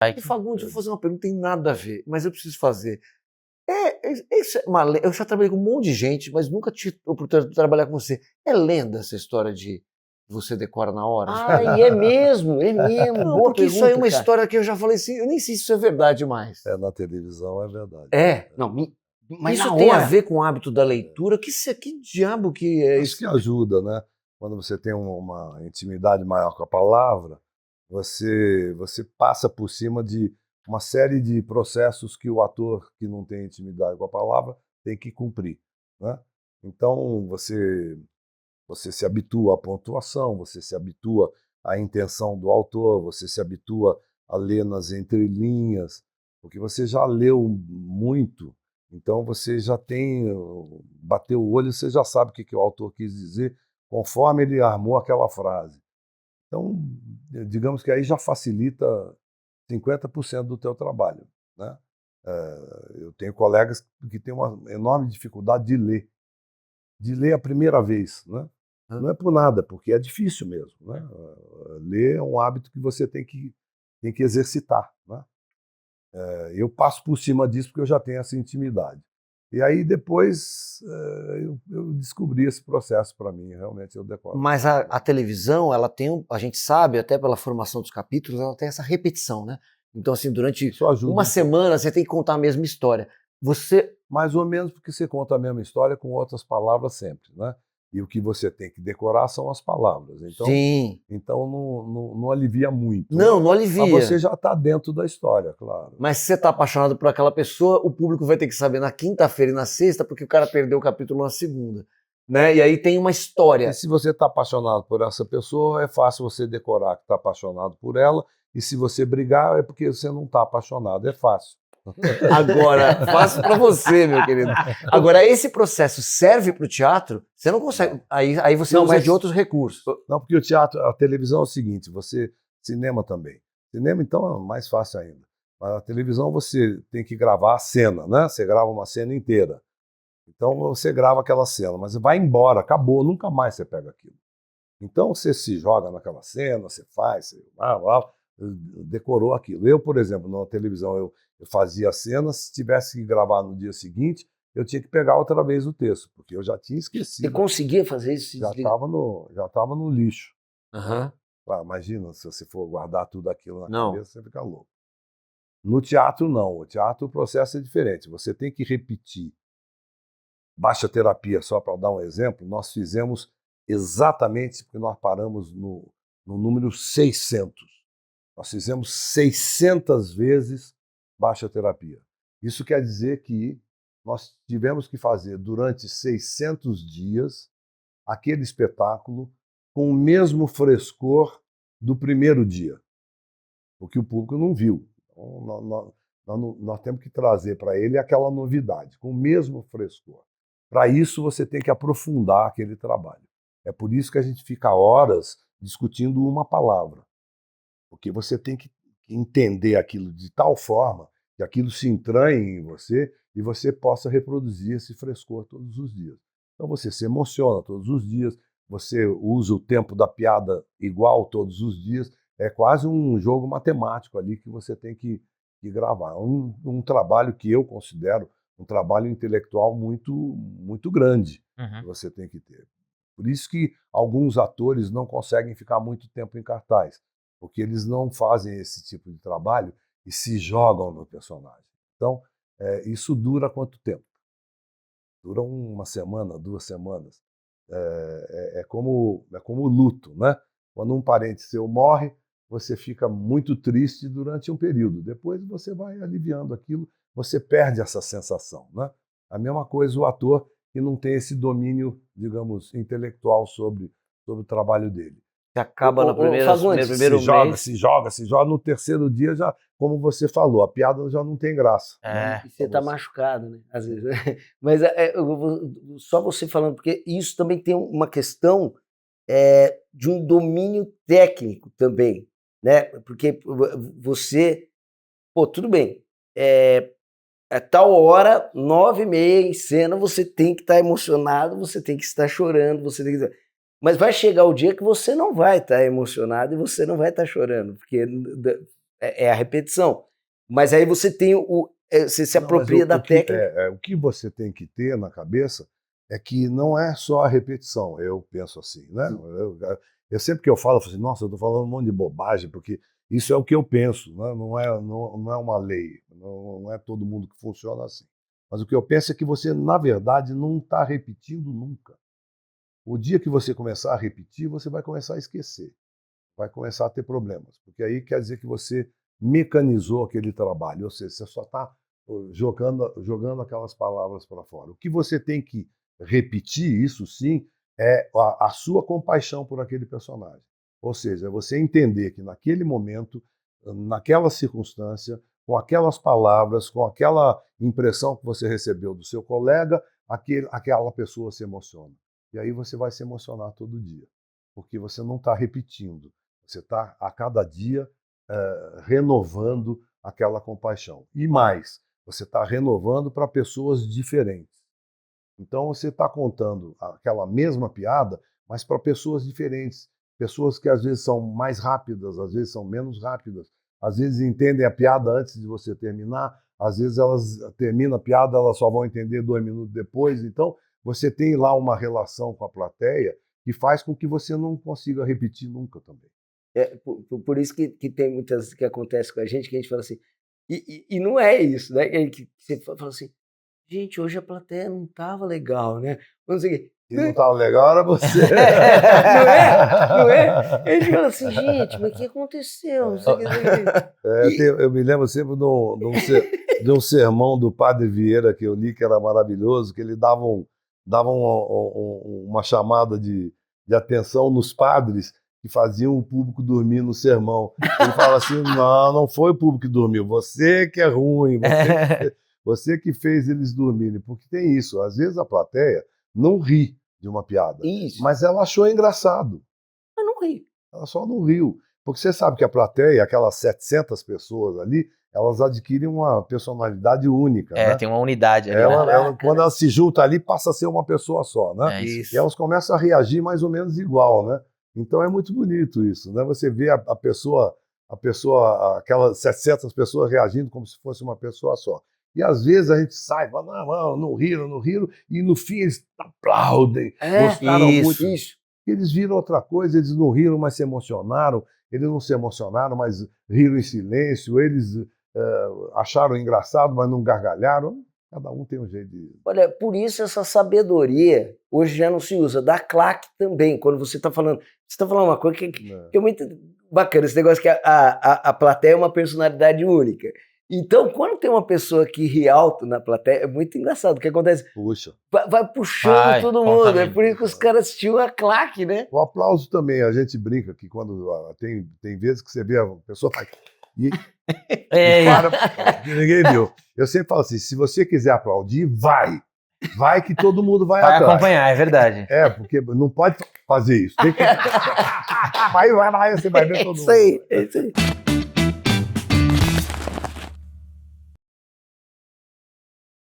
Ai, O Fagundes, eu vou fazer uma pergunta, não tem nada a ver, mas eu preciso fazer. Isso é eu já trabalhei com um monte de gente, mas nunca tive a oportunidade de trabalhar com você. É lenda essa história de você decora na hora? Ai, é mesmo, é mesmo. Não, Boa porque isso aí é uma pergunta, cara. história que eu já falei assim, eu nem sei se isso é verdade mais. Na televisão é verdade. Não, mas isso na tem hora... a ver com o hábito da leitura? Que diabo que é Acho isso? que ajuda, né? Quando você tem uma intimidade maior com a palavra, você passa por cima de uma série de processos que o ator que não tem intimidade com a palavra tem que cumprir, né? Então, você se habitua à pontuação, você se habitua à intenção do autor, você se habitua a ler nas entrelinhas, porque você já leu muito, então você já bateu o olho, você já sabe o que o autor quis dizer, conforme ele armou aquela frase. Então, digamos que aí já facilita 50% do teu trabalho, né? Eu tenho colegas que têm uma enorme dificuldade de ler a primeira vez, né? Não é por nada, porque é difícil mesmo, né? Ler é um hábito que você tem que exercitar, né? Eu passo por cima disso porque eu já tenho essa intimidade. E aí depois eu descobri esse processo para mim, realmente eu decoro. Mas a televisão, ela tem, a gente sabe, até pela formação dos capítulos, ela tem essa repetição, né? Então, assim, durante uma semana você tem que contar a mesma história. Você... Mais ou menos porque você conta a mesma história com outras palavras sempre, né? E o que você tem que decorar são as palavras. Então, sim. Então não alivia muito. Não alivia. Mas você já está dentro da história, claro. Mas se você está apaixonado por aquela pessoa, o público vai ter que saber na quinta-feira e na sexta, porque o cara perdeu o capítulo na segunda, né? E aí tem uma história. E se você está apaixonado por essa pessoa, é fácil você decorar que está apaixonado por ela. E se você brigar, é porque você não está apaixonado. É fácil. Agora, fácil para você, meu querido. Agora, esse processo serve para o teatro? Você não consegue. Aí você usa de outros recursos. Não, porque o teatro, a televisão é o seguinte, cinema também. Cinema, então, é mais fácil ainda. Mas a televisão você tem que gravar a cena, né? Você grava uma cena inteira. Então você grava aquela cena, mas vai embora, acabou, nunca mais você pega aquilo. Então você se joga naquela cena, você faz, decorou aquilo. Eu, por exemplo, na televisão, eu fazia a cena, se tivesse que gravar no dia seguinte, eu tinha que pegar outra vez o texto, porque eu já tinha esquecido. Você conseguia fazer isso? Já estava no lixo. Uhum. Imagina, se você for guardar tudo aquilo na não. cabeça, você fica louco. No teatro, não. No teatro, o processo é diferente. Você tem que repetir. Baixa terapia, só para dar um exemplo, nós fizemos exatamente, porque nós paramos no número 600. Nós fizemos 600 vezes baixa terapia. Isso quer dizer que nós tivemos que fazer durante 600 dias aquele espetáculo com o mesmo frescor do primeiro dia, porque o público não viu. Então, nós temos que trazer para ele aquela novidade, com o mesmo frescor. Para isso, você tem que aprofundar aquele trabalho. É por isso que a gente fica horas discutindo uma palavra, porque você tem que entender aquilo de tal forma que aquilo se entranhe em você e você possa reproduzir esse frescor todos os dias. Então você se emociona todos os dias, você usa o tempo da piada igual todos os dias, é quase um jogo matemático ali que você tem que gravar. Um trabalho que eu considero um trabalho intelectual muito grande que você tem que ter. Por isso que alguns atores não conseguem ficar muito tempo em cartaz, porque eles não fazem esse tipo de trabalho e se jogam no personagem. Então, isso dura quanto tempo? Dura uma semana, 2 semanas. É como luto, né? Quando um parente seu morre, você fica muito triste durante um período. Depois você vai aliviando aquilo, você perde essa sensação, né? A mesma coisa o ator que não tem esse domínio, digamos, intelectual sobre o trabalho dele. Você acaba no primeiro mês. Se joga. No terceiro dia, já, como você falou, a piada já não tem graça. Né? E você está machucado, né? Às vezes. Mas só você falando, porque isso também tem uma questão de um domínio técnico também, né? Porque você, tudo bem, tal hora, 9h30 em cena, você tem que estar emocionado, você tem que estar chorando, você tem que... Mas vai chegar o dia que você não vai estar emocionado e você não vai estar chorando, porque é a repetição. Mas aí você tem você se apropria da técnica. O que você tem que ter na cabeça é que não é só a repetição, eu penso assim, né? Eu sempre que eu falo assim, nossa, eu estou falando um monte de bobagem, porque isso é o que eu penso, né? Não é uma lei, não é todo mundo que funciona assim. Mas o que eu penso é que você, na verdade, não está repetindo nunca. O dia que você começar a repetir, você vai começar a esquecer, vai começar a ter problemas, porque aí quer dizer que você mecanizou aquele trabalho, ou seja, você só está jogando aquelas palavras para fora. O que você tem que repetir, isso sim, é a sua compaixão por aquele personagem. Ou seja, é você entender que naquele momento, naquela circunstância, com aquelas palavras, com aquela impressão que você recebeu do seu colega, aquela pessoa se emociona. E aí você vai se emocionar todo dia, porque você não está repetindo, você está a cada dia renovando aquela compaixão. E mais, você está renovando para pessoas diferentes. Então você está contando aquela mesma piada, mas para pessoas diferentes. Pessoas que às vezes são mais rápidas, às vezes são menos rápidas, às vezes entendem a piada antes de você terminar, às vezes elas terminam a piada, elas só vão entender 2 minutos depois. Então você tem lá uma relação com a plateia que faz com que você não consiga repetir nunca também. Por isso que tem muitas que acontece com a gente fala assim, e não é isso, né? Que você fala assim, gente, hoje a plateia não estava legal, né? Vamos seguir. Se não estava legal, era você. Não é? A gente fala assim, gente, mas o que aconteceu? Não sei o que. Eu me lembro sempre de um sermão do Padre Vieira que eu li, que era maravilhoso, que ele dava uma chamada de atenção nos padres que faziam o público dormir no sermão. Ele fala assim, não foi o público que dormiu, você que é ruim, você que fez eles dormirem. Porque tem isso, às vezes a plateia não ri de uma piada, mas ela achou engraçado. Mas não ri. Ela só não riu. Porque você sabe que a plateia, aquelas 700 pessoas ali, elas adquirem uma personalidade única. Né? Tem uma unidade ali. Quando ela se junta ali, passa a ser uma pessoa só. Né? E elas começam a reagir mais ou menos igual. Né? Então é muito bonito isso. Né? Você vê a pessoa, aquelas 700 pessoas reagindo como se fosse uma pessoa só. E às vezes a gente sai, fala, não riram, e no fim eles aplaudem, gostaram muito. Eles viram outra coisa, eles não riram, mas se emocionaram, eles não se emocionaram, mas riram em silêncio, eles acharam engraçado, mas não gargalharam. Cada um tem um jeito de... Olha, por isso essa sabedoria hoje já não se usa, da claque também, quando você está falando uma coisa que é muito bacana, esse negócio que a plateia é uma personalidade única. Então, quando tem uma pessoa que ri alto na plateia, é muito engraçado. O que acontece? Puxa. Vai puxando todo mundo. É por isso que os caras tinham a claque, né? O aplauso também. A gente brinca que quando tem vezes que você vê a pessoa faz... E para, ninguém viu. Eu sempre falo assim, se você quiser aplaudir, vai que todo mundo vai atrás. Vai acompanhar, é verdade. Porque não pode fazer isso. Tem que... vai, você vai ver todo mundo. É isso aí.